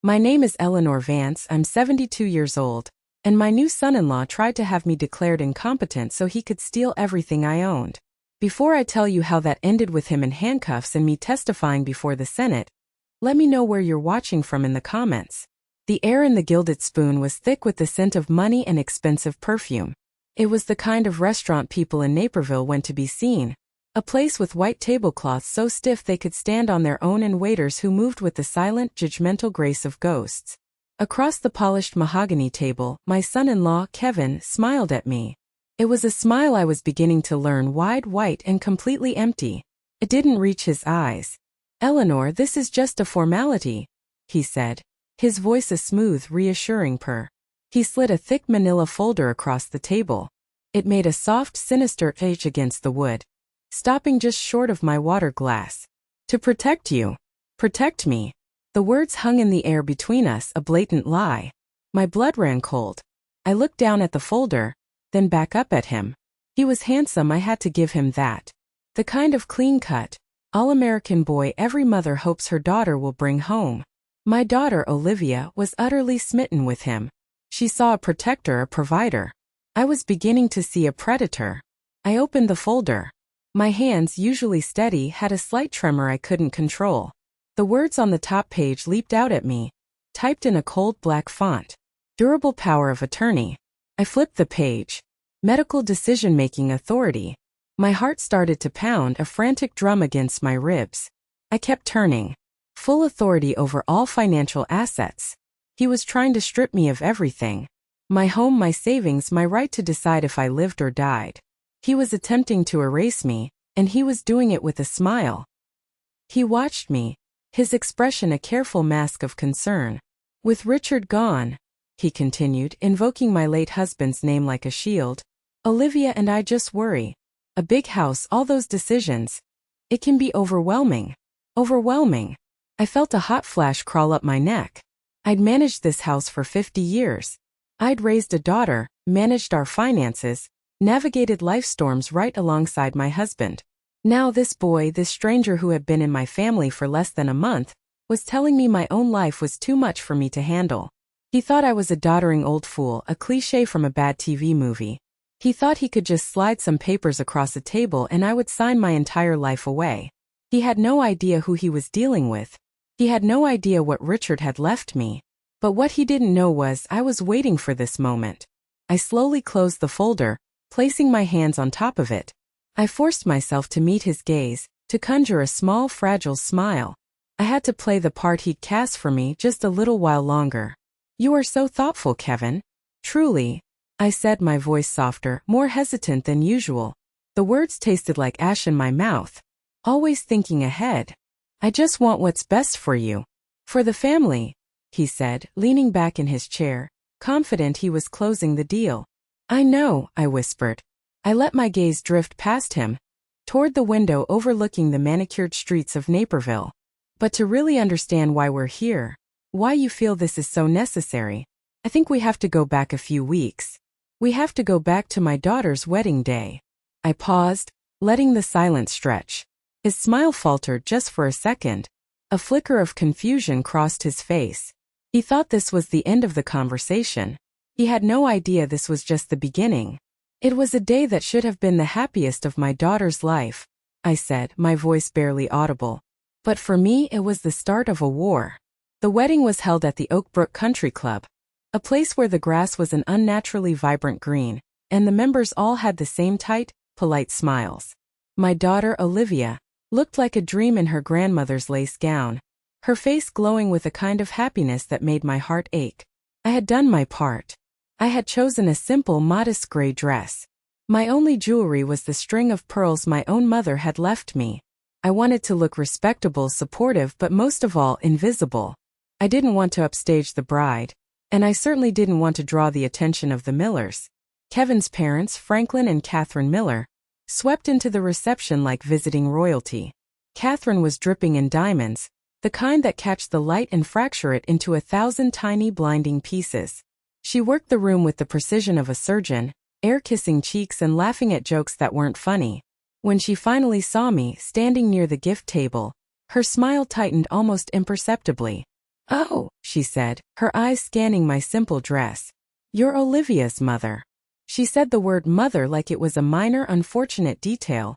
My name is Eleanor Vance, I'm 72 years old, and my new son-in-law tried to have me declared incompetent so he could steal everything I owned. Before I tell you how that ended with him in handcuffs and me testifying before the Senate, let me know where you're watching from in the comments. The air in the Gilded Spoon was thick with the scent of money and expensive perfume. It was the kind of restaurant people in Naperville went to be seen. A place with white tablecloths so stiff they could stand on their own and waiters who moved with the silent, judgmental grace of ghosts. Across the polished mahogany table, my son-in-law, Kevin, smiled at me. It was a smile I was beginning to learn wide, white, and completely empty. It didn't reach his eyes. "Eleanor, this is just a formality," he said, his voice a smooth, reassuring purr. He slid a thick manila folder across the table. It made a soft, sinister edge against the wood, stopping just short of my water glass. "To protect you. Protect me." The words hung in the air between us, a blatant lie. My blood ran cold. I looked down at the folder, then back up at him. He was handsome, I had to give him that. The kind of clean-cut, all-American boy every mother hopes her daughter will bring home. My daughter, Olivia, was utterly smitten with him. She saw a protector, a provider. I was beginning to see a predator. I opened the folder. My hands, usually steady, had a slight tremor I couldn't control. The words on the top page leaped out at me, typed in a cold black font. Durable power of attorney. I flipped the page. Medical decision-making authority. My heart started to pound, a frantic drum against my ribs. I kept turning. Full authority over all financial assets. He was trying to strip me of everything. My home, my savings, my right to decide if I lived or died. He was attempting to erase me, and he was doing it with a smile. He watched me, his expression a careful mask of concern. "With Richard gone," he continued, invoking my late husband's name like a shield, "Olivia and I just worry. A big house, all those decisions. It can be overwhelming. Overwhelming." I felt a hot flash crawl up my neck. I'd managed this house for 50 years. I'd raised a daughter, managed our finances, navigated life storms right alongside my husband. Now this boy, this stranger who had been in my family for less than a month, was telling me my own life was too much for me to handle. He thought I was a doddering old fool, a cliché from a bad TV movie. He thought he could just slide some papers across a table and I would sign my entire life away. He had no idea who he was dealing with. He had no idea what Richard had left me. But what he didn't know was I was waiting for this moment. I slowly closed the folder, placing my hands on top of it. I forced myself to meet his gaze, to conjure a small, fragile smile. I had to play the part he'd cast for me just a little while longer. "You are so thoughtful, Kevin. Truly," I said, my voice softer, more hesitant than usual. The words tasted like ash in my mouth. "Always thinking ahead. I just want what's best for you. For the family," he said, leaning back in his chair, confident he was closing the deal. "I know," I whispered. I let my gaze drift past him, toward the window overlooking the manicured streets of Naperville. "But to really understand why we're here, why you feel this is so necessary, I think we have to go back a few weeks. We have to go back to my daughter's wedding day." I paused, letting the silence stretch. His smile faltered just for a second. A flicker of confusion crossed his face. He thought this was the end of the conversation. He had no idea this was just the beginning. "It was a day that should have been the happiest of my daughter's life," I said, my voice barely audible. "But for me it was the start of a war." The wedding was held at the Oak Brook Country Club, a place where the grass was an unnaturally vibrant green, and the members all had the same tight, polite smiles. My daughter, Olivia, looked like a dream in her grandmother's lace gown, her face glowing with a kind of happiness that made my heart ache. I had done my part. I had chosen a simple, modest gray dress. My only jewelry was the string of pearls my own mother had left me. I wanted to look respectable, supportive, but most of all, invisible. I didn't want to upstage the bride, and I certainly didn't want to draw the attention of the Millers. Kevin's parents, Franklin and Catherine Miller, swept into the reception like visiting royalty. Catherine was dripping in diamonds, the kind that catch the light and fracture it into 1,000 tiny blinding pieces. She worked the room with the precision of a surgeon, air-kissing cheeks and laughing at jokes that weren't funny. When she finally saw me standing near the gift table, her smile tightened almost imperceptibly. "Oh," she said, her eyes scanning my simple dress. "You're Olivia's mother." She said the word mother like it was a minor unfortunate detail,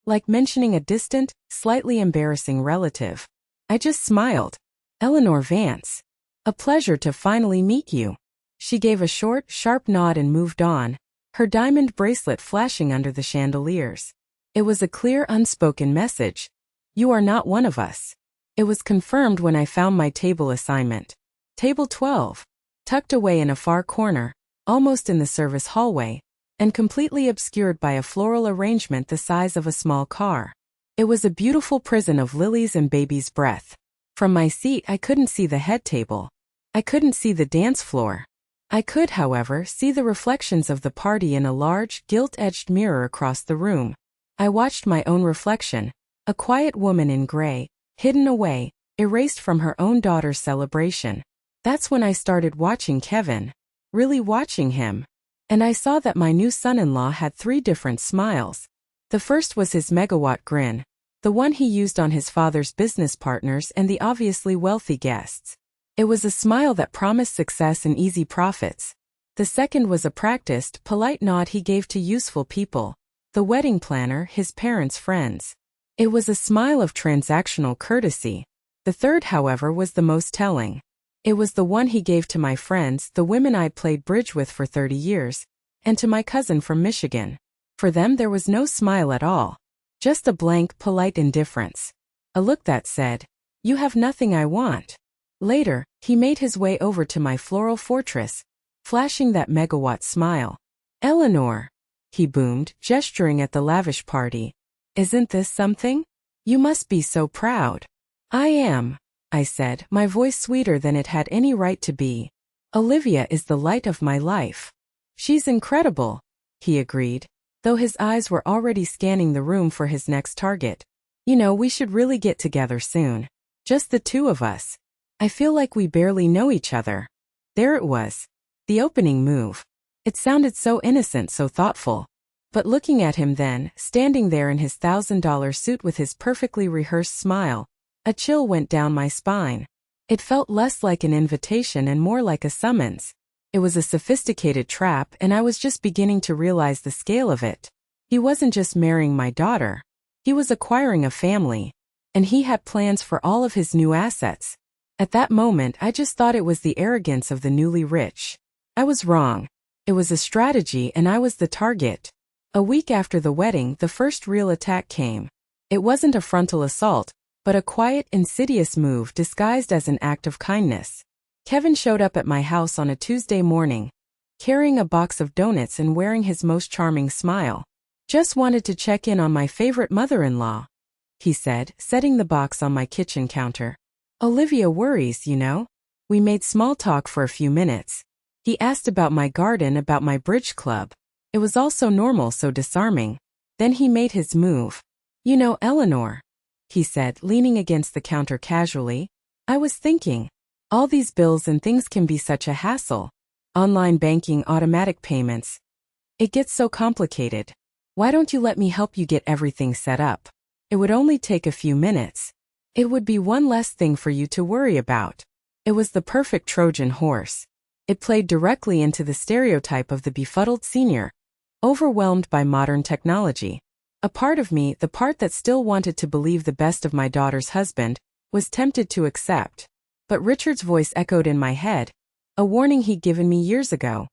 like mentioning a distant, slightly embarrassing relative. I just smiled. "Eleanor Vance. A pleasure to finally meet you." She gave a short, sharp nod and moved on, her diamond bracelet flashing under the chandeliers. It was a clear, unspoken message. You are not one of us. It was confirmed when I found my table assignment. Table 12. Tucked away in a far corner, almost in the service hallway, and completely obscured by a floral arrangement the size of a small car. It was a beautiful prison of lilies and baby's breath. From my seat I couldn't see the head table. I couldn't see the dance floor. I could, however, see the reflections of the party in a large, gilt-edged mirror across the room. I watched my own reflection, a quiet woman in gray, hidden away, erased from her own daughter's celebration. That's when I started watching Kevin. Really watching him. And I saw that my new son-in-law had 3 different smiles. The first was his megawatt grin, the one he used on his father's business partners and the obviously wealthy guests. It was a smile that promised success and easy profits. The second was a practiced, polite nod he gave to useful people, the wedding planner, his parents' friends. It was a smile of transactional courtesy. The third, however, was the most telling. It was the one he gave to my friends, the women I'd played bridge with for 30 years, and to my cousin from Michigan. For them there was no smile at all. Just a blank, polite indifference. A look that said, "You have nothing I want." Later, he made his way over to my floral fortress, flashing that megawatt smile. "Eleanor," he boomed, gesturing at the lavish party. "Isn't this something? You must be so proud." "I am," I said, my voice sweeter than it had any right to be. "Olivia is the light of my life." "She's incredible," he agreed, though his eyes were already scanning the room for his next target. "You know, we should really get together soon. Just the 2 of us. I feel like we barely know each other." There it was. The opening move. It sounded so innocent, so thoughtful. But looking at him then, standing there in his $1,000 suit with his perfectly rehearsed smile, a chill went down my spine. It felt less like an invitation and more like a summons. It was a sophisticated trap, and I was just beginning to realize the scale of it. He wasn't just marrying my daughter. He was acquiring a family. And he had plans for all of his new assets. At that moment I just thought it was the arrogance of the newly rich. I was wrong. It was a strategy and I was the target. A week after the wedding, the first real attack came. It wasn't a frontal assault, but a quiet, insidious move disguised as an act of kindness. Kevin showed up at my house on a Tuesday morning, carrying a box of donuts and wearing his most charming smile. "Just wanted to check in on my favorite mother-in-law," he said, setting the box on my kitchen counter. "Olivia worries, you know." We made small talk for a few minutes. He asked about my garden, about my bridge club. It was all so normal, so disarming. Then he made his move. "You know, Eleanor," he said, leaning against the counter casually, "I was thinking, all these bills and things can be such a hassle. Online banking, automatic payments. It gets so complicated. Why don't you let me help you get everything set up? It would only take a few minutes. It would be one less thing for you to worry about." It was the perfect Trojan horse. It played directly into the stereotype of the befuddled senior, overwhelmed by modern technology. A part of me, the part that still wanted to believe the best of my daughter's husband, was tempted to accept. But Richard's voice echoed in my head, a warning he'd given me years ago.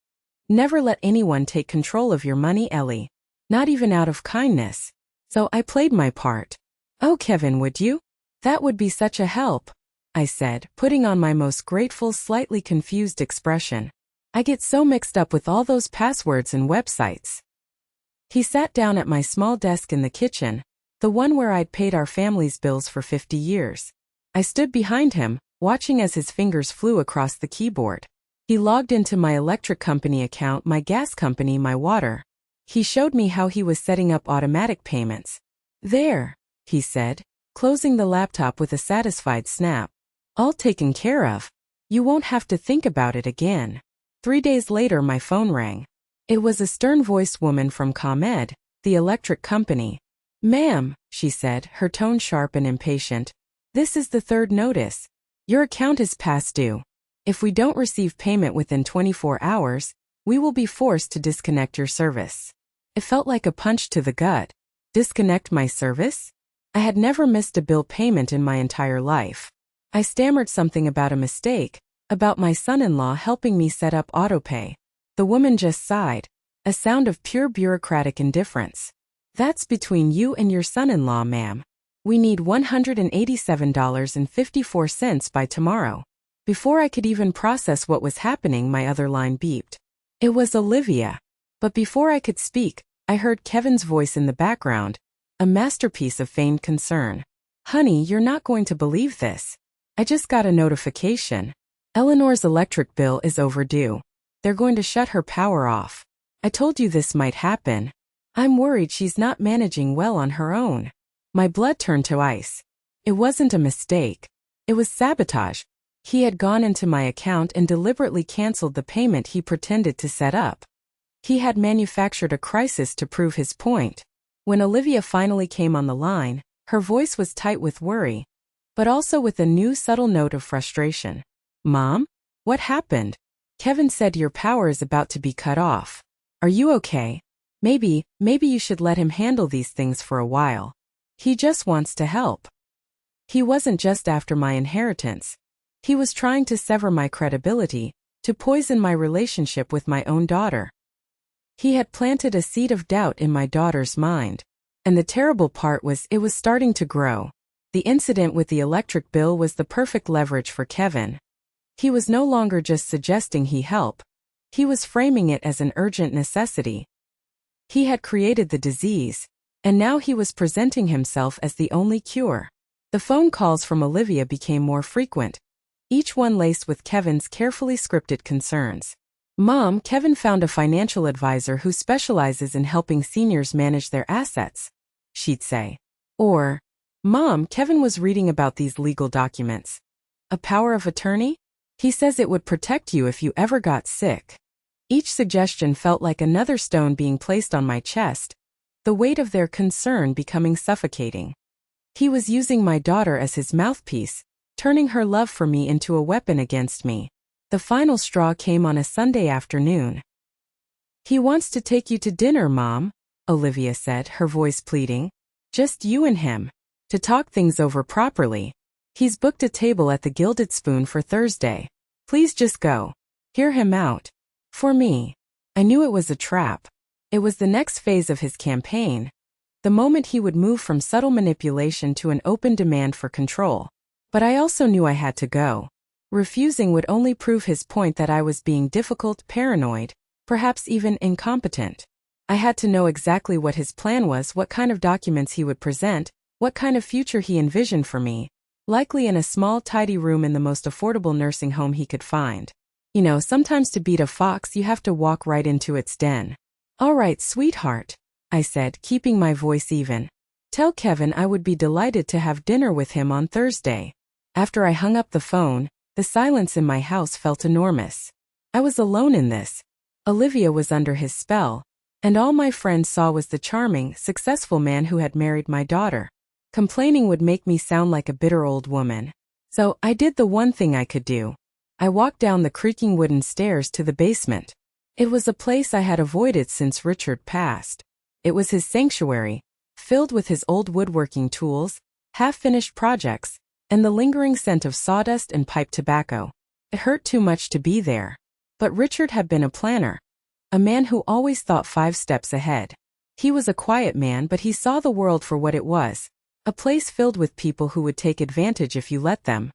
"Never let anyone take control of your money, Ellie. Not even out of kindness." So I played my part. "Oh, Kevin, would you? That would be such a help," I said, putting on my most grateful, slightly confused expression. "I get so mixed up with all those passwords and websites." He sat down at my small desk in the kitchen, the one where I'd paid our family's bills for 50 years. I stood behind him, watching as his fingers flew across the keyboard. He logged into my electric company account, my gas company, my water. He showed me how he was setting up automatic payments. "There," he said, closing the laptop with a satisfied snap. "All taken care of. You won't have to think about it again." 3 days later my phone rang. It was a stern-voiced woman from ComEd, the electric company. "Ma'am," she said, her tone sharp and impatient, "this is the 3rd notice. Your account is past due. If we don't receive payment within 24 hours, we will be forced to disconnect your service. It felt like a punch to the gut. Disconnect my service? I had never missed a bill payment in my entire life. I stammered something about a mistake, about my son-in-law helping me set up autopay. The woman just sighed, a sound of pure bureaucratic indifference. That's between you and your son-in-law, ma'am. We need $187.54 by tomorrow. Before I could even process what was happening, my other line beeped. It was Olivia. But before I could speak, I heard Kevin's voice in the background, a masterpiece of feigned concern. Honey, you're not going to believe this. I just got a notification. Eleanor's electric bill is overdue. They're going to shut her power off. I told you this might happen. I'm worried she's not managing well on her own. My blood turned to ice. It wasn't a mistake. It was sabotage. He had gone into my account and deliberately canceled the payment he pretended to set up. He had manufactured a crisis to prove his point. When Olivia finally came on the line, her voice was tight with worry, but also with a new subtle note of frustration. Mom? What happened? Kevin said your power is about to be cut off. Are you okay? Maybe you should let him handle these things for a while. He just wants to help. He wasn't just after my inheritance. He was trying to sever my credibility, to poison my relationship with my own daughter. He had planted a seed of doubt in my daughter's mind. And the terrible part was it was starting to grow. The incident with the electric bill was the perfect leverage for Kevin. He was no longer just suggesting he help. He was framing it as an urgent necessity. He had created the disease, and now he was presenting himself as the only cure. The phone calls from Olivia became more frequent, each one laced with Kevin's carefully scripted concerns. Mom, Kevin found a financial advisor who specializes in helping seniors manage their assets, she'd say. Or, Mom, Kevin was reading about these legal documents. A power of attorney? He says it would protect you if you ever got sick. Each suggestion felt like another stone being placed on my chest, the weight of their concern becoming suffocating. He was using my daughter as his mouthpiece, turning her love for me into a weapon against me. The final straw came on a Sunday afternoon. He wants to take you to dinner, Mom, Olivia said, her voice pleading. Just you and him. To talk things over properly. He's booked a table at the Gilded Spoon for Thursday. Please just go. Hear him out. For me. I knew it was a trap. It was the next phase of his campaign. The moment he would move from subtle manipulation to an open demand for control. But I also knew I had to go. Refusing would only prove his point that I was being difficult, paranoid, perhaps even incompetent. I had to know exactly what his plan was, what kind of documents he would present, what kind of future he envisioned for me, likely in a small, tidy room in the most affordable nursing home he could find. You know, sometimes to beat a fox you have to walk right into its den. All right, sweetheart, I said, keeping my voice even. Tell Kevin I would be delighted to have dinner with him on Thursday. After I hung up the phone, the silence in my house felt enormous. I was alone in this. Olivia was under his spell, and all my friends saw was the charming, successful man who had married my daughter. Complaining would make me sound like a bitter old woman. So I did the one thing I could do. I walked down the creaking wooden stairs to the basement. It was a place I had avoided since Richard passed. It was his sanctuary, filled with his old woodworking tools, half-finished projects, and the lingering scent of sawdust and pipe tobacco. It hurt too much to be there. But Richard had been a planner. A man who always thought 5 steps ahead. He was a quiet man, but he saw the world for what it was. A place filled with people who would take advantage if you let them.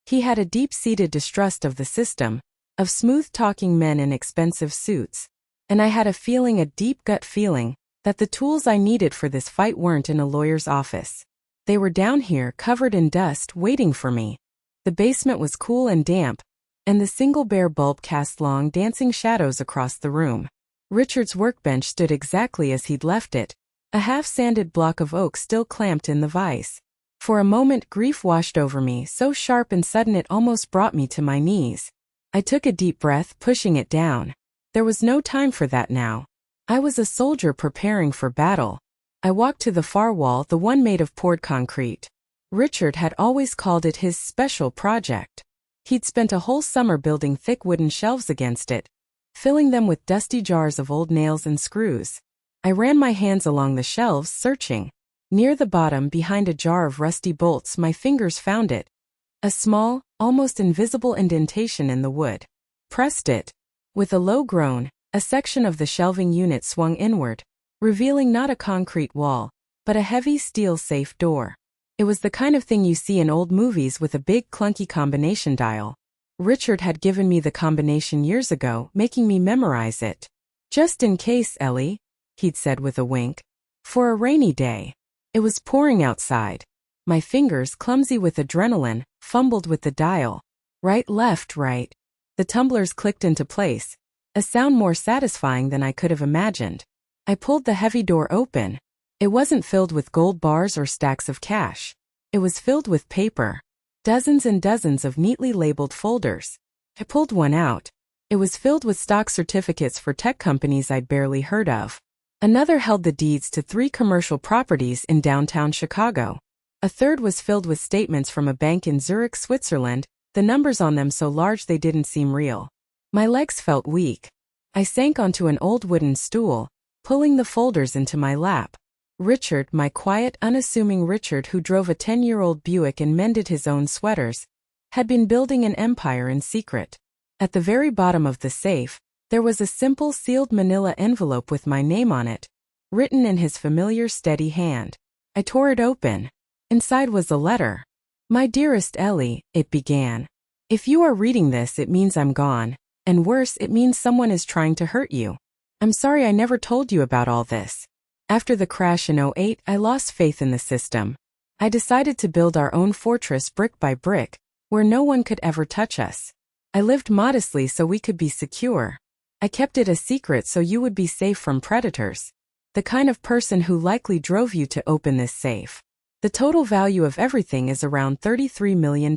He had a deep-seated distrust of the system, of smooth-talking men in expensive suits. And I had a deep gut feeling, that the tools I needed for this fight weren't in a lawyer's office. They were down here, covered in dust, waiting for me. The basement was cool and damp, and the single bare bulb cast long, dancing shadows across the room. Richard's workbench stood exactly as he'd left it, a half-sanded block of oak still clamped in the vise. For a moment grief washed over me, so sharp and sudden it almost brought me to my knees. I took a deep breath, pushing it down. There was no time for that now. I was a soldier preparing for battle. I walked to the far wall, the one made of poured concrete. Richard had always called it his special project. He'd spent a whole summer building thick wooden shelves against it, filling them with dusty jars of old nails and screws. I ran my hands along the shelves, searching. Near the bottom, behind a jar of rusty bolts, my fingers found it. A small, almost invisible indentation in the wood. Pressed it. With a low groan, a section of the shelving unit swung inward, revealing not a concrete wall, but a heavy steel safe door. It was the kind of thing you see in old movies with a big clunky combination dial. Richard had given me the combination years ago, making me memorize it. "Just in case, Ellie," he'd said with a wink. "For a rainy day." It was pouring outside. My fingers, clumsy with adrenaline, fumbled with the dial. Right, left, right. The tumblers clicked into place, a sound more satisfying than I could have imagined. I pulled the heavy door open. It wasn't filled with gold bars or stacks of cash. It was filled with paper. Dozens and dozens of neatly labeled folders. I pulled one out. It was filled with stock certificates for tech companies I'd barely heard of. Another held the deeds to 3 commercial properties in downtown Chicago. A third was filled with statements from a bank in Zurich, Switzerland, the numbers on them so large they didn't seem real. My legs felt weak. I sank onto an old wooden stool, pulling the folders into my lap. Richard, my quiet, unassuming Richard who drove a 10-year-old Buick and mended his own sweaters, had been building an empire in secret. At the very bottom of the safe, there was a simple sealed manila envelope with my name on it, written in his familiar steady hand. I tore it open. Inside was a letter. "My dearest Ellie," it began. "If you are reading this, it means I'm gone, and worse, it means someone is trying to hurt you. I'm sorry I never told you about all this. After the crash in '08, I lost faith in the system. I decided to build our own fortress brick by brick, where no one could ever touch us. I lived modestly so we could be secure. I kept it a secret so you would be safe from predators. The kind of person who likely drove you to open this safe. The total value of everything is around $33 million.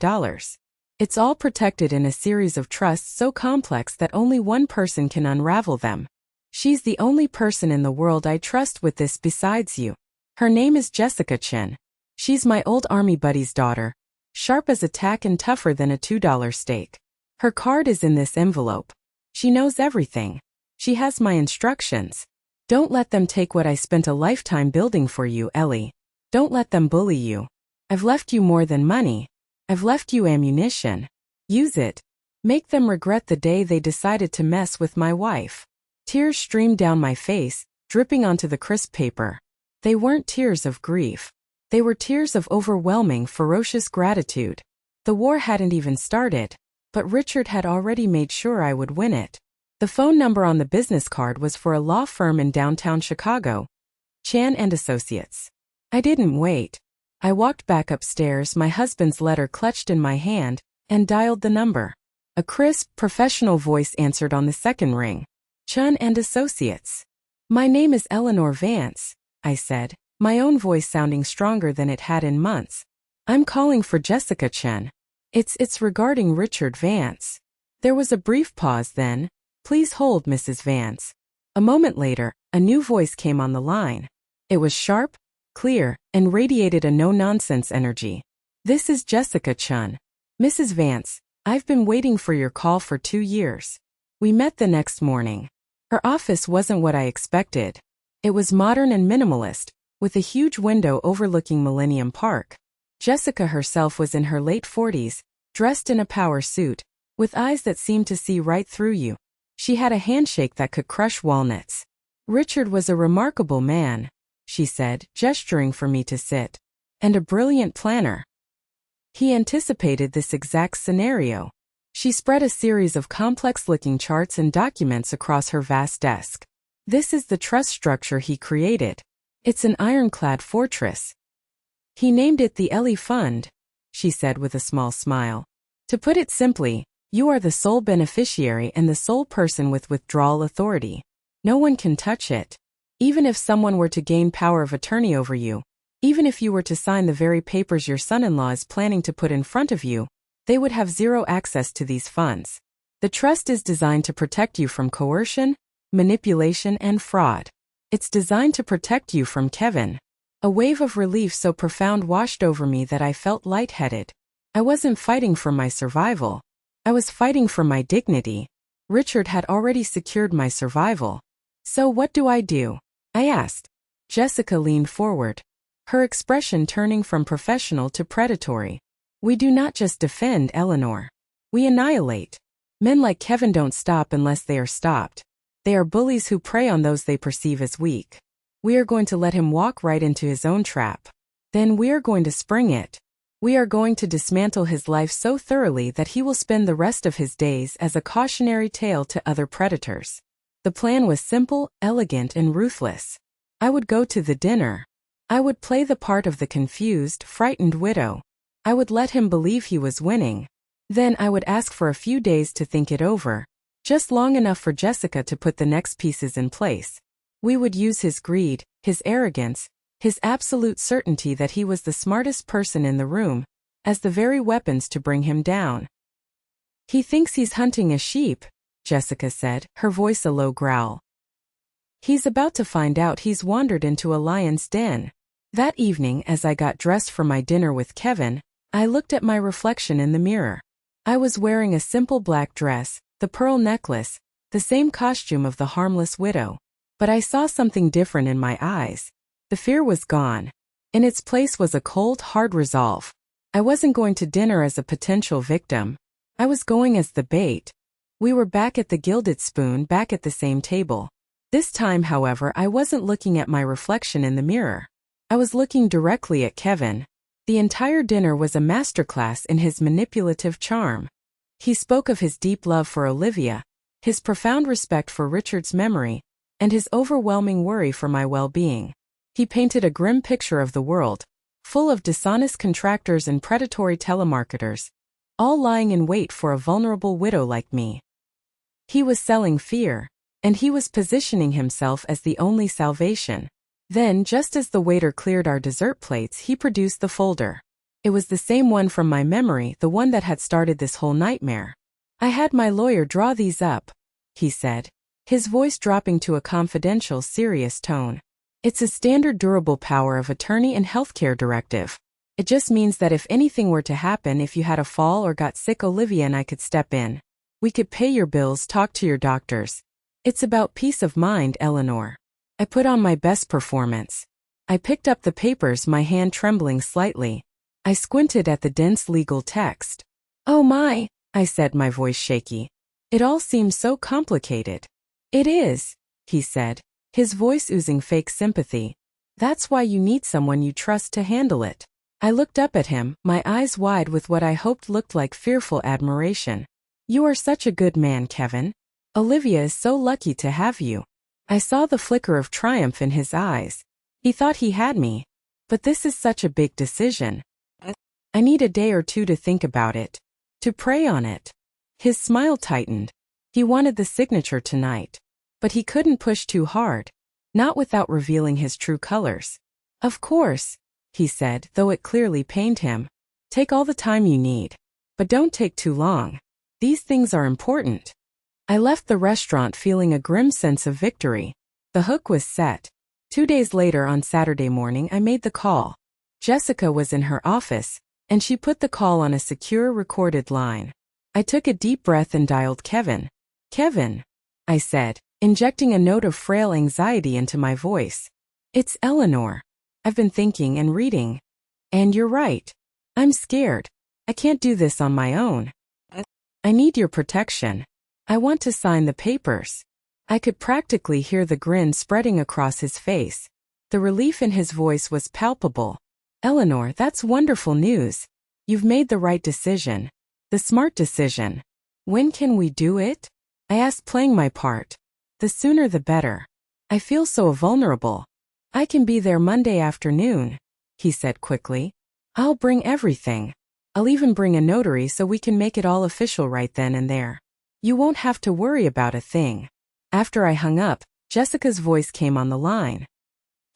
It's all protected in a series of trusts so complex that only one person can unravel them. She's the only person in the world I trust with this besides you. Her name is Jessica Chen. She's my old army buddy's daughter, sharp as a tack and tougher than a $2 steak. Her card is in this envelope. She knows everything. She has my instructions. Don't let them take what I spent a lifetime building for you, Ellie. Don't let them bully you. I've left you more than money. I've left you ammunition. Use it. Make them regret the day they decided to mess with my wife." Tears streamed down my face, dripping onto the crisp paper. They weren't tears of grief. They were tears of overwhelming, ferocious gratitude. The war hadn't even started, but Richard had already made sure I would win it. The phone number on the business card was for a law firm in downtown Chicago, Chan and Associates. I didn't wait. I walked back upstairs, my husband's letter clutched in my hand, and dialed the number. A crisp, professional voice answered on the second ring. "Chun and Associates." "My name is Eleanor Vance," I said, my own voice sounding stronger than it had in months. "I'm calling for Jessica Chen. It's regarding Richard Vance." There was a brief pause then. "Please hold, Mrs. Vance." A moment later, a new voice came on the line. It was sharp, clear, and radiated a no-nonsense energy. "This is Jessica Chen. Mrs. Vance, I've been waiting for your call for 2 years." We met the next morning. Her office wasn't what I expected. It was modern and minimalist, with a huge window overlooking Millennium Park. Jessica herself was in her late 40s, dressed in a power suit, with eyes that seemed to see right through you. She had a handshake that could crush walnuts. "Richard was a remarkable man," she said, gesturing for me to sit, "and a brilliant planner. He anticipated this exact scenario." She spread a series of complex-looking charts and documents across her vast desk. "This is the trust structure he created. It's an ironclad fortress. He named it the Ellie Fund," she said with a small smile. "To put it simply, you are the sole beneficiary and the sole person with withdrawal authority. No one can touch it. Even if someone were to gain power of attorney over you, even if you were to sign the very papers your son-in-law is planning to put in front of you, they would have zero access to these funds. The trust is designed to protect you from coercion, manipulation, and fraud. It's designed to protect you from Kevin." A wave of relief so profound washed over me that I felt lightheaded. I wasn't fighting for my survival. I was fighting for my dignity. Richard had already secured my survival. So what do? I asked. Jessica leaned forward, her expression turning from professional to predatory. We do not just defend, Eleanor. We annihilate. Men like Kevin don't stop unless they are stopped. They are bullies who prey on those they perceive as weak. We are going to let him walk right into his own trap. Then we are going to spring it. We are going to dismantle his life so thoroughly that he will spend the rest of his days as a cautionary tale to other predators. The plan was simple, elegant, and ruthless. I would go to the dinner. I would play the part of the confused, frightened widow. I would let him believe he was winning. Then I would ask for a few days to think it over, just long enough for Jessica to put the next pieces in place. We would use his greed, his arrogance, his absolute certainty that he was the smartest person in the room, as the very weapons to bring him down. He thinks he's hunting a sheep, Jessica said, her voice a low growl. He's about to find out he's wandered into a lion's den. That evening, as I got dressed for my dinner with Kevin, I looked at my reflection in the mirror. I was wearing a simple black dress, the pearl necklace, the same costume of the harmless widow. But I saw something different in my eyes. The fear was gone. In its place was a cold, hard resolve. I wasn't going to dinner as a potential victim. I was going as the bait. We were back at the Gilded Spoon, back at the same table. This time, however, I wasn't looking at my reflection in the mirror. I was looking directly at Kevin. The entire dinner was a masterclass in his manipulative charm. He spoke of his deep love for Olivia, his profound respect for Richard's memory, and his overwhelming worry for my well-being. He painted a grim picture of the world, full of dishonest contractors and predatory telemarketers, all lying in wait for a vulnerable widow like me. He was selling fear, and he was positioning himself as the only salvation. Then, just as the waiter cleared our dessert plates, he produced the folder. It was the same one from my memory, the one that had started this whole nightmare. I had my lawyer draw these up, he said, his voice dropping to a confidential, serious tone. It's a standard durable power of attorney and healthcare directive. It just means that if anything were to happen, if you had a fall or got sick, Olivia and I could step in. We could pay your bills, talk to your doctors. It's about peace of mind, Eleanor. I put on my best performance. I picked up the papers, my hand trembling slightly. I squinted at the dense legal text. Oh my, I said, my voice shaky. It all seems so complicated. It is, he said, his voice oozing fake sympathy. That's why you need someone you trust to handle it. I looked up at him, my eyes wide with what I hoped looked like fearful admiration. You are such a good man, Kevin. Olivia is so lucky to have you. I saw the flicker of triumph in his eyes. He thought he had me. But this is such a big decision. I need a day or two to think about it, to pray on it. His smile tightened. He wanted the signature tonight. But he couldn't push too hard, not without revealing his true colors. Of course, he said, though it clearly pained him. Take all the time you need. But don't take too long. These things are important. I left the restaurant feeling a grim sense of victory. The hook was set. 2 days later, on Saturday morning, I made the call. Jessica was in her office, and she put the call on a secure recorded line. I took a deep breath and dialed Kevin. Kevin, I said, injecting a note of frail anxiety into my voice. It's Eleanor. I've been thinking and reading. And you're right. I'm scared. I can't do this on my own. I need your protection. I want to sign the papers. I could practically hear the grin spreading across his face. The relief in his voice was palpable. Eleanor, that's wonderful news. You've made the right decision. The smart decision. When can we do it? I asked, playing my part. The sooner the better. I feel so vulnerable. I can be there Monday afternoon, he said quickly. I'll bring everything. I'll even bring a notary so we can make it all official right then and there. You won't have to worry about a thing. After I hung up, Jessica's voice came on the line.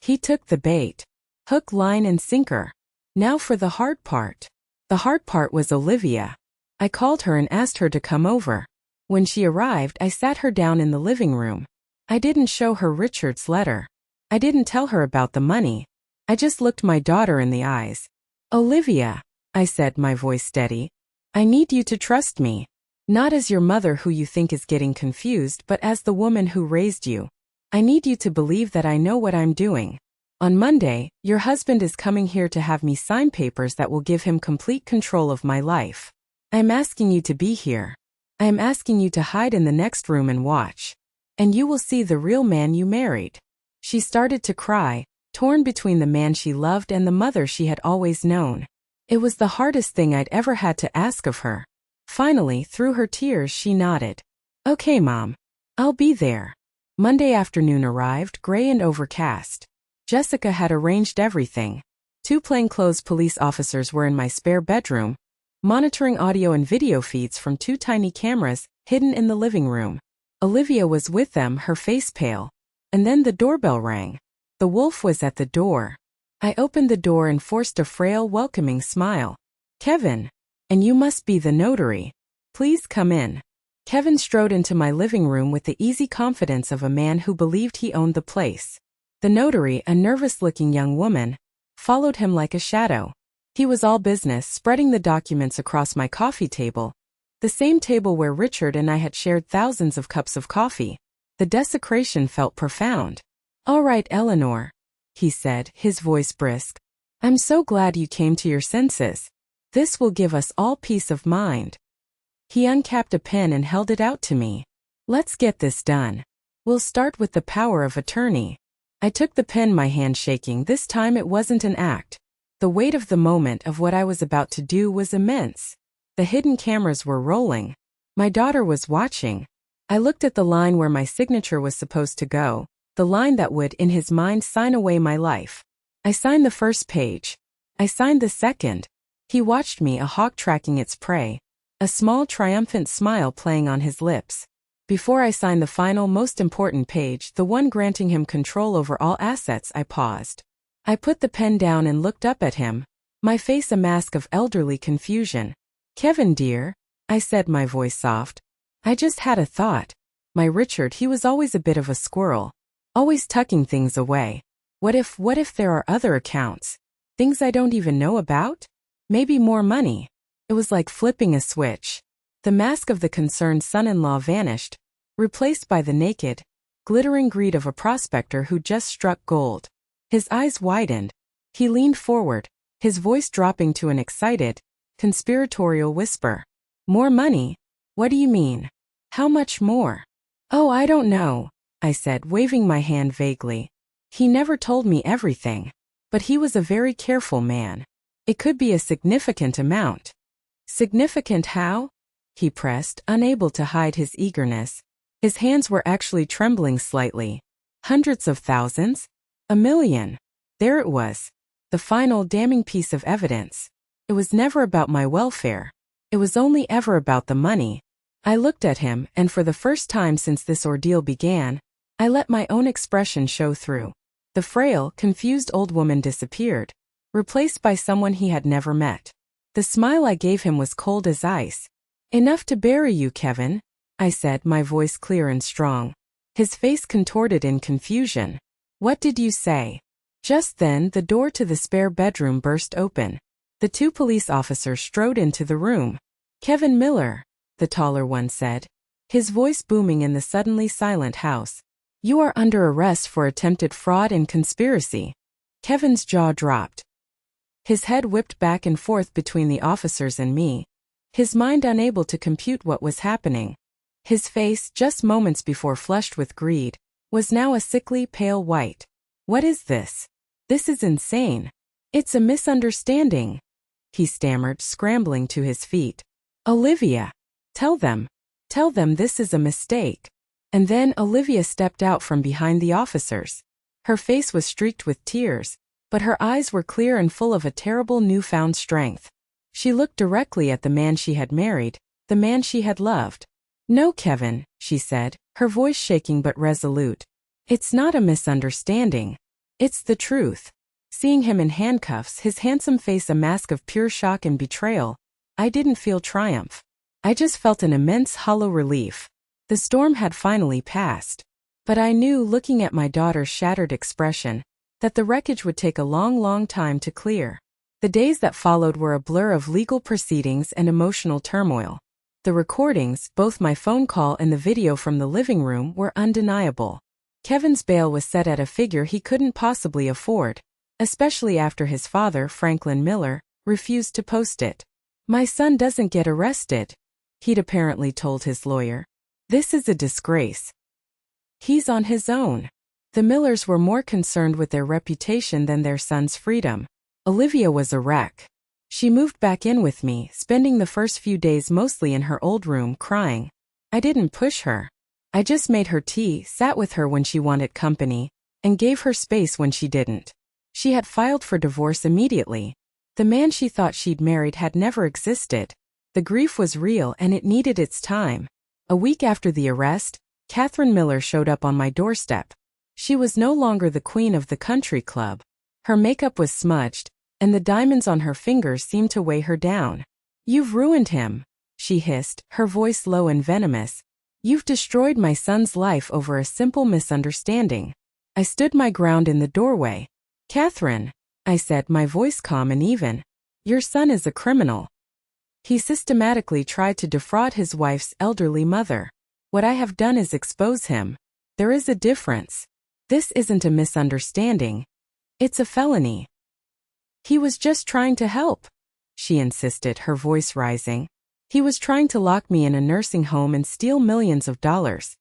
He took the bait. Hook, line, and sinker. Now for the hard part. The hard part was Olivia. I called her and asked her to come over. When she arrived, I sat her down in the living room. I didn't show her Richard's letter. I didn't tell her about the money. I just looked my daughter in the eyes. Olivia, I said, my voice steady. I need you to trust me. Not as your mother who you think is getting confused, but as the woman who raised you. I need you to believe that I know what I'm doing. On Monday, your husband is coming here to have me sign papers that will give him complete control of my life. I am asking you to be here. I am asking you to hide in the next room and watch. And you will see the real man you married. She started to cry, torn between the man she loved and the mother she had always known. It was the hardest thing I'd ever had to ask of her. Finally, through her tears, she nodded. Okay, Mom. I'll be there. Monday afternoon arrived, gray and overcast. Jessica had arranged everything. 2 plainclothes police officers were in my spare bedroom, monitoring audio and video feeds from 2 tiny cameras hidden in the living room. Olivia was with them, her face pale. And then the doorbell rang. The wolf was at the door. I opened the door and forced a frail, welcoming smile. Kevin. And you must be the notary. Please come in. Kevin strode into my living room with the easy confidence of a man who believed he owned the place. The notary, a nervous-looking young woman, followed him like a shadow. He was all business, spreading the documents across my coffee table, the same table where Richard and I had shared thousands of cups of coffee. The desecration felt profound. All right, Eleanor, he said, his voice brisk. I'm so glad you came to your senses. This will give us all peace of mind. He uncapped a pen and held it out to me. Let's get this done. We'll start with the power of attorney. I took the pen, my hand shaking. This time it wasn't an act. The weight of the moment of what I was about to do was immense. The hidden cameras were rolling. My daughter was watching. I looked at the line where my signature was supposed to go, the line that would, in his mind, sign away my life. I signed the first page. I signed the second. He watched me, a hawk tracking its prey, a small triumphant smile playing on his lips. Before I signed the final, most important page, the one granting him control over all assets, I paused. I put the pen down and looked up at him, my face a mask of elderly confusion. Kevin, dear, I said, my voice soft. I just had a thought. My Richard, he was always a bit of a squirrel, always tucking things away. What if there are other accounts? Things I don't even know about? Maybe more money. It was like flipping a switch. The mask of the concerned son-in-law vanished, replaced by the naked, glittering greed of a prospector who just struck gold. His eyes widened. He leaned forward, his voice dropping to an excited, conspiratorial whisper. More money? What do you mean? How much more? Oh, I don't know, I said, waving my hand vaguely. He never told me everything. But he was a very careful man. It could be a significant amount. Significant how? He pressed, unable to hide his eagerness. His hands were actually trembling slightly. Hundreds of thousands? $1 million. There it was. The final damning piece of evidence. It was never about my welfare. It was only ever about the money. I looked at him, and for the first time since this ordeal began, I let my own expression show through. The frail, confused old woman disappeared, replaced by someone he had never met. The smile I gave him was cold as ice. Enough to bury you, Kevin, I said, my voice clear and strong. His face contorted in confusion. What did you say? Just then, the door to the spare bedroom burst open. The 2 police officers strode into the room. Kevin Miller, the taller one said, his voice booming in the suddenly silent house. You are under arrest for attempted fraud and conspiracy. Kevin's jaw dropped. His head whipped back and forth between the officers and me, his mind unable to compute what was happening. His face, just moments before flushed with greed, was now a sickly pale white. What is this? This is insane. It's a misunderstanding, he stammered, scrambling to his feet. Olivia, tell them this is a mistake. And then Olivia stepped out from behind the officers. Her face was streaked with tears, but her eyes were clear and full of a terrible newfound strength. She looked directly at the man she had married, the man she had loved. No, Kevin, she said, her voice shaking but resolute. It's not a misunderstanding. It's the truth. Seeing him in handcuffs, his handsome face a mask of pure shock and betrayal, I didn't feel triumph. I just felt an immense hollow relief. The storm had finally passed. But I knew, looking at my daughter's shattered expression, that the wreckage would take a long, long time to clear. The days that followed were a blur of legal proceedings and emotional turmoil. The recordings, both my phone call and the video from the living room, were undeniable. Kevin's bail was set at a figure he couldn't possibly afford, especially after his father, Franklin Miller, refused to post it. "My son doesn't get arrested," he'd apparently told his lawyer. "This is a disgrace. He's on his own." The Millers were more concerned with their reputation than their son's freedom. Olivia was a wreck. She moved back in with me, spending the first few days mostly in her old room, crying. I didn't push her. I just made her tea, sat with her when she wanted company, and gave her space when she didn't. She had filed for divorce immediately. The man she thought she'd married had never existed. The grief was real and it needed its time. A week after the arrest, Catherine Miller showed up on my doorstep. She was no longer the queen of the country club. Her makeup was smudged, and the diamonds on her fingers seemed to weigh her down. "You've ruined him," she hissed, her voice low and venomous. "You've destroyed my son's life over a simple misunderstanding." I stood my ground in the doorway. "Catherine," I said, my voice calm and even, "your son is a criminal. He systematically tried to defraud his wife's elderly mother. What I have done is expose him. There is a difference. This isn't a misunderstanding. It's a felony." "He was just trying to help," she insisted, her voice rising. "He was trying to lock me in a nursing home and steal millions of dollars,"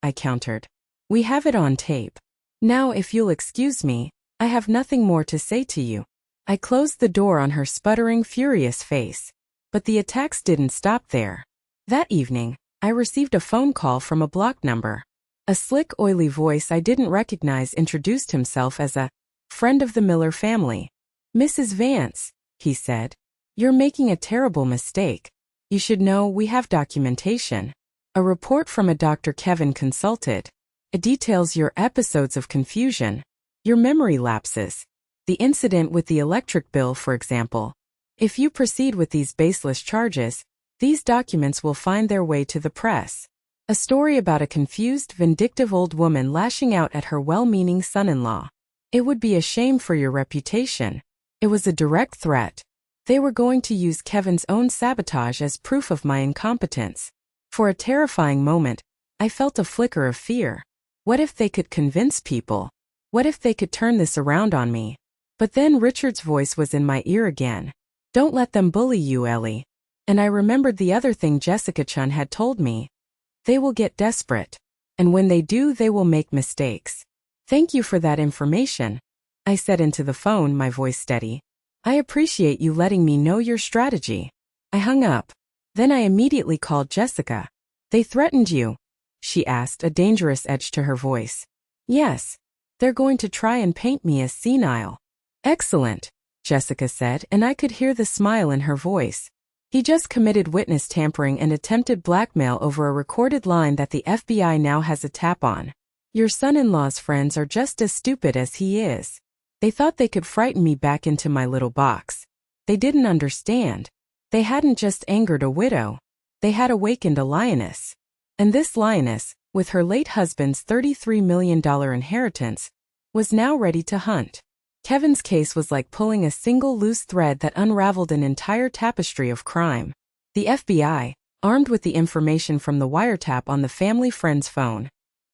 I countered. "We have it on tape. Now, if you'll excuse me, I have nothing more to say to you." I closed the door on her sputtering, furious face. But the attacks didn't stop there. That evening, I received a phone call from a blocked number. A slick, oily voice I didn't recognize introduced himself as a friend of the Miller family. "Mrs. Vance," he said, "you're making a terrible mistake. You should know we have documentation. A report from a doctor Kevin consulted. It details your episodes of confusion, your memory lapses, the incident with the electric bill, for example. If you proceed with these baseless charges, these documents will find their way to the press. A story about a confused, vindictive old woman lashing out at her well-meaning son-in-law. It would be a shame for your reputation." It was a direct threat. They were going to use Kevin's own sabotage as proof of my incompetence. For a terrifying moment, I felt a flicker of fear. What if they could convince people? What if they could turn this around on me? But then Richard's voice was in my ear again. "Don't let them bully you, Ellie." And I remembered the other thing Jessica Chun had told me. They will get desperate. And when they do, they will make mistakes. "Thank you for that information," I said into the phone, my voice steady. "I appreciate you letting me know your strategy." I hung up. Then I immediately called Jessica. "They threatened you?" she asked, a dangerous edge to her voice. "Yes. They're going to try and paint me as senile." "Excellent," Jessica said, and I could hear the smile in her voice. "He just committed witness tampering and attempted blackmail over a recorded line that the FBI now has a tap on. Your son-in-law's friends are just as stupid as he is. They thought they could frighten me back into my little box. They didn't understand. They hadn't just angered a widow. They had awakened a lioness. And this lioness, with her late husband's $33 million inheritance, was now ready to hunt. Kevin's case was like pulling a single loose thread that unraveled an entire tapestry of crime. The FBI, armed with the information from the wiretap on the family friend's phone,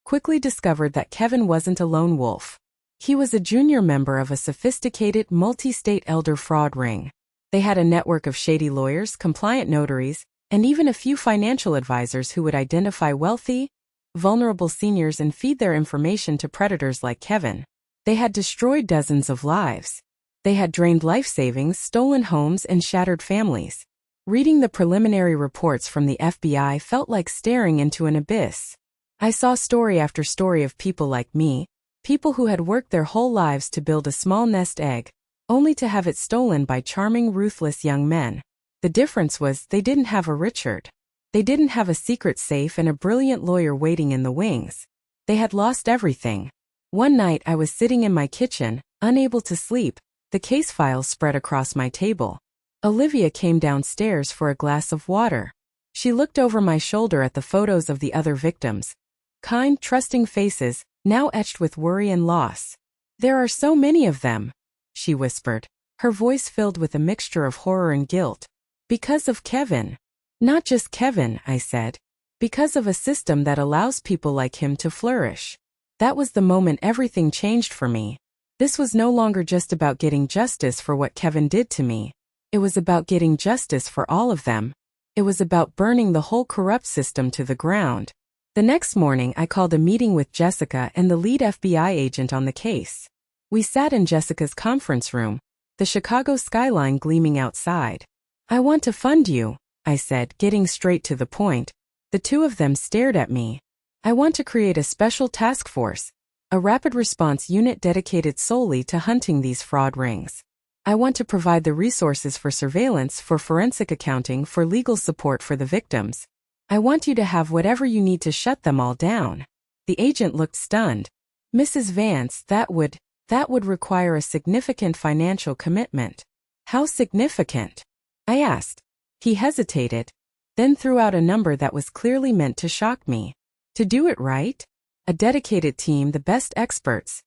quickly discovered that Kevin wasn't a lone wolf. He was a junior member of a sophisticated multi-state elder fraud ring. They had a network of shady lawyers, compliant notaries, and even a few financial advisors who would identify wealthy, vulnerable seniors and feed their information to predators like Kevin. They had destroyed dozens of lives. They had drained life savings, stolen homes, and shattered families. Reading the preliminary reports from the FBI felt like staring into an abyss. I saw story after story of people like me, people who had worked their whole lives to build a small nest egg, only to have it stolen by charming, ruthless young men. The difference was they didn't have a Richard. They didn't have a secret safe and a brilliant lawyer waiting in the wings. They had lost everything. One night I was sitting in my kitchen, unable to sleep, the case files spread across my table. Olivia came downstairs for a glass of water. She looked over my shoulder at the photos of the other victims. Kind, trusting faces, now etched with worry and loss. There are so many of them, she whispered, her voice filled with a mixture of horror and guilt. Because of Kevin. Not just Kevin, I said. Because of a system that allows people like him to flourish. That was the moment everything changed for me. This was no longer just about getting justice for what Kevin did to me. It was about getting justice for all of them. It was about burning the whole corrupt system to the ground. The next morning, I called a meeting with Jessica and the lead FBI agent on the case. We sat in Jessica's conference room, the Chicago skyline gleaming outside. I want to fund you, I said, getting straight to the point. The two of them stared at me. I want to create a special task force, a rapid response unit dedicated solely to hunting these fraud rings. I want to provide the resources for surveillance, for forensic accounting, for legal support for the victims. I want you to have whatever you need to shut them all down. The agent looked stunned. Mrs. Vance, that would require a significant financial commitment. How significant? I asked. He hesitated, then threw out a number that was clearly meant to shock me. To do it right? A dedicated team, the best experts.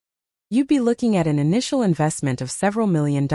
You'd be looking at an initial investment of several $1 million.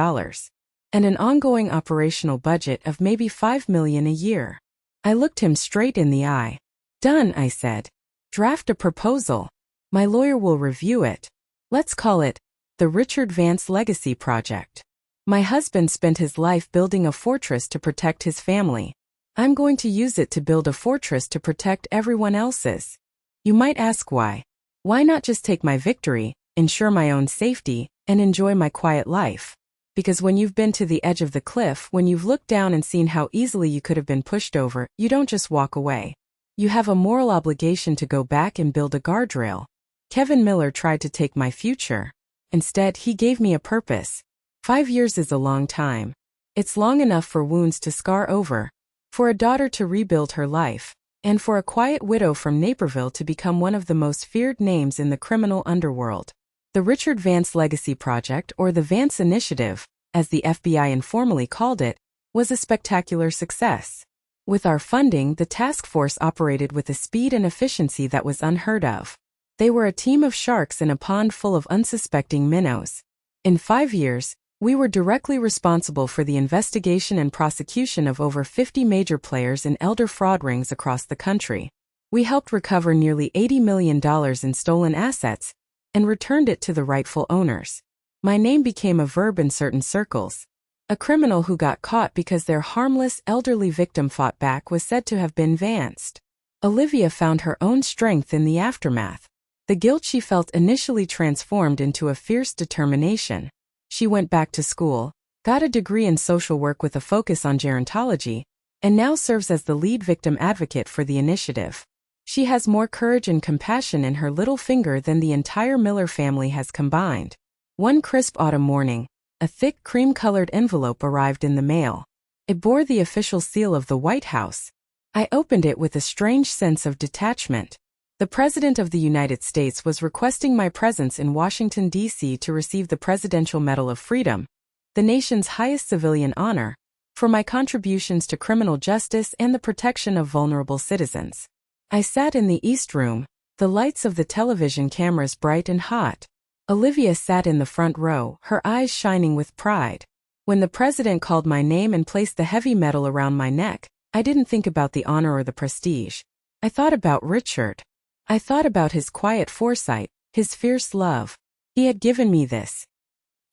And an ongoing operational budget of maybe $5 million a year. I looked him straight in the eye. Done, I said. Draft a proposal. My lawyer will review it. Let's call it the Richard Vance Legacy Project. My husband spent his life building a fortress to protect his family. I'm going to use it to build a fortress to protect everyone else's. You might ask why. Why not just take my victory, ensure my own safety, and enjoy my quiet life? Because when you've been to the edge of the cliff, when you've looked down and seen how easily you could have been pushed over, you don't just walk away. You have a moral obligation to go back and build a guardrail. Kevin Miller tried to take my future. Instead, he gave me a purpose. 5 years is a long time. It's long enough for wounds to scar over, for a daughter to rebuild her life, and for a quiet widow from Naperville to become one of the most feared names in the criminal underworld. The Richard Vance Legacy Project, or the Vance Initiative, as the FBI informally called it, was a spectacular success. With our funding, the task force operated with a speed and efficiency that was unheard of. They were a team of sharks in a pond full of unsuspecting minnows. In 5 years, we were directly responsible for the investigation and prosecution of over 50 major players in elder fraud rings across the country. We helped recover nearly $80 million in stolen assets and returned it to the rightful owners. My name became a verb in certain circles. A criminal who got caught because their harmless elderly victim fought back was said to have been Vanced. Olivia found her own strength in the aftermath. The guilt she felt initially transformed into a fierce determination. She went back to school, got a degree in social work with a focus on gerontology, and now serves as the lead victim advocate for the initiative. She has more courage and compassion in her little finger than the entire Miller family has combined. One crisp autumn morning, a thick cream-colored envelope arrived in the mail. It bore the official seal of the White House. I opened it with a strange sense of detachment. The President of the United States was requesting my presence in Washington, D.C. to receive the Presidential Medal of Freedom, the nation's highest civilian honor, for my contributions to criminal justice and the protection of vulnerable citizens. I sat in the East Room, the lights of the television cameras bright and hot. Olivia sat in the front row, her eyes shining with pride. When the President called my name and placed the heavy medal around my neck, I didn't think about the honor or the prestige. I thought about Richard. I thought about his quiet foresight, his fierce love. He had given me this.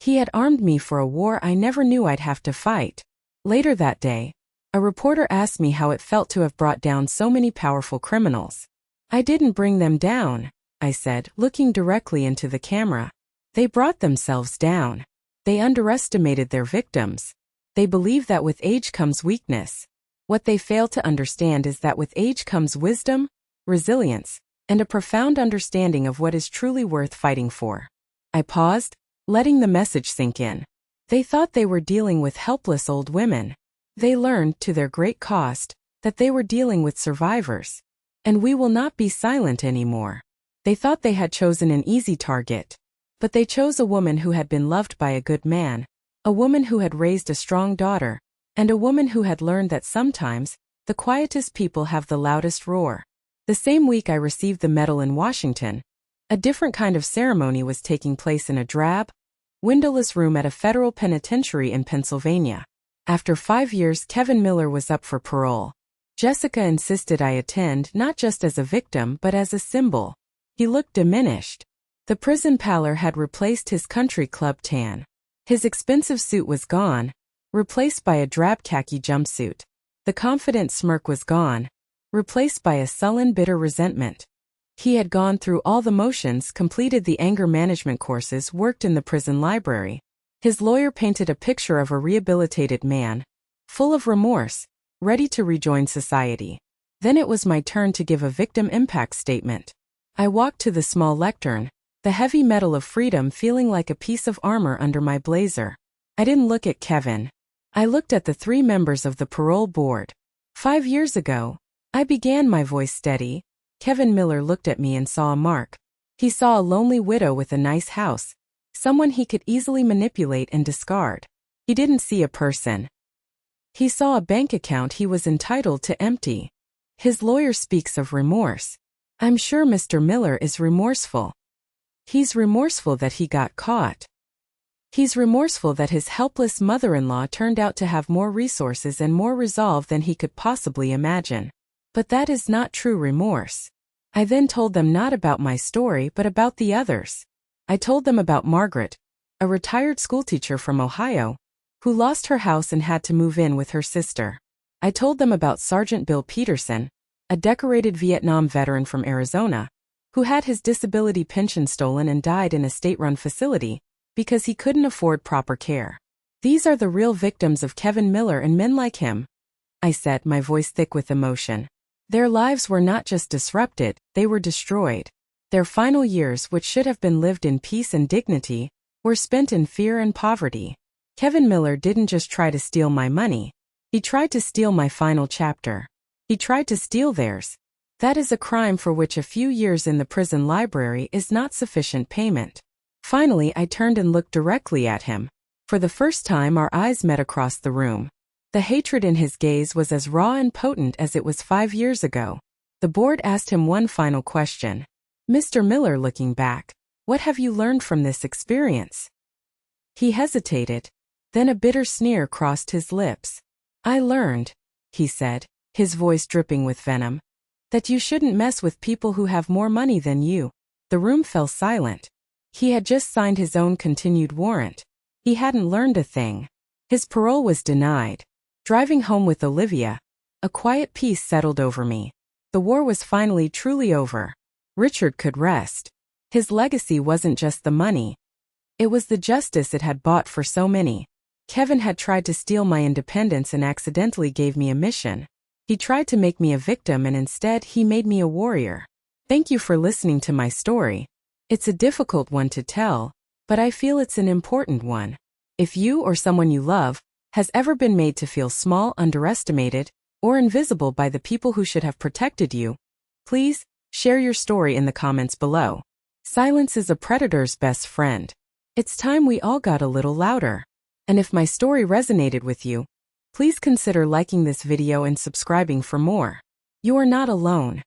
He had armed me for a war I never knew I'd have to fight. Later that day, a reporter asked me how it felt to have brought down so many powerful criminals. I didn't bring them down, I said, looking directly into the camera. They brought themselves down. They underestimated their victims. They believe that with age comes weakness. What they fail to understand is that with age comes wisdom, resilience, and a profound understanding of what is truly worth fighting for. I paused, letting the message sink in. They thought they were dealing with helpless old women. They learned, to their great cost, that they were dealing with survivors. And we will not be silent anymore. They thought they had chosen an easy target. But they chose a woman who had been loved by a good man, a woman who had raised a strong daughter, and a woman who had learned that sometimes, the quietest people have the loudest roar. The same week I received the medal in Washington, A different kind of ceremony was taking place in a drab, windowless room at a federal penitentiary in Pennsylvania. After 5 years, Kevin Miller was up for parole. Jessica insisted I attend not just as a victim but as a symbol. He looked diminished. The prison pallor had replaced his country club tan. His expensive suit was gone, replaced by a drab khaki jumpsuit. The confident smirk was gone, replaced by a sullen, bitter resentment. He had gone through all the motions, completed the anger management courses, worked in the prison library. His lawyer painted a picture of a rehabilitated man, full of remorse, ready to rejoin society. Then it was my turn to give a victim impact statement. I walked to the small lectern, the heavy metal of freedom feeling like a piece of armor under my blazer. I didn't look at Kevin. I looked at the 3 members of the parole board. 5 years ago, I began, my voice steady. Kevin Miller looked at me and saw a mark. He saw a lonely widow with a nice house, someone he could easily manipulate and discard. He didn't see a person. He saw a bank account he was entitled to empty. His lawyer speaks of remorse. I'm sure Mr. Miller is remorseful. He's remorseful that he got caught. He's remorseful that his helpless mother-in-law turned out to have more resources and more resolve than he could possibly imagine. But that is not true remorse. I then told them not about my story but about the others. I told them about Margaret, a retired schoolteacher from Ohio, who lost her house and had to move in with her sister. I told them about Sergeant Bill Peterson, a decorated Vietnam veteran from Arizona, who had his disability pension stolen and died in a state-run facility because he couldn't afford proper care. These are the real victims of Kevin Miller and men like him, I said, my voice thick with emotion. Their lives were not just disrupted, they were destroyed. Their final years, which should have been lived in peace and dignity, were spent in fear and poverty. Kevin Miller didn't just try to steal my money. He tried to steal my final chapter. He tried to steal theirs. That is a crime for which a few years in the prison library is not sufficient payment. Finally, I turned and looked directly at him. For the first time, our eyes met across the room. The hatred in his gaze was as raw and potent as it was 5 years ago. The board asked him one final question. Mr. Miller, looking back, what have you learned from this experience? He hesitated. Then a bitter sneer crossed his lips. I learned, he said, his voice dripping with venom, that you shouldn't mess with people who have more money than you. The room fell silent. He had just signed his own continued warrant. He hadn't learned a thing. His parole was denied. Driving home with Olivia, a quiet peace settled over me. The war was finally truly over. Richard could rest. His legacy wasn't just the money. It was the justice it had bought for so many. Kevin had tried to steal my independence and accidentally gave me a mission. He tried to make me a victim and instead he made me a warrior. Thank you for listening to my story. It's a difficult one to tell, but I feel it's an important one. If you or someone you love has ever been made to feel small, underestimated, or invisible by the people who should have protected you, please share your story in the comments below. Silence is a predator's best friend. It's time we all got a little louder. And if my story resonated with you, please consider liking this video and subscribing for more. You are not alone.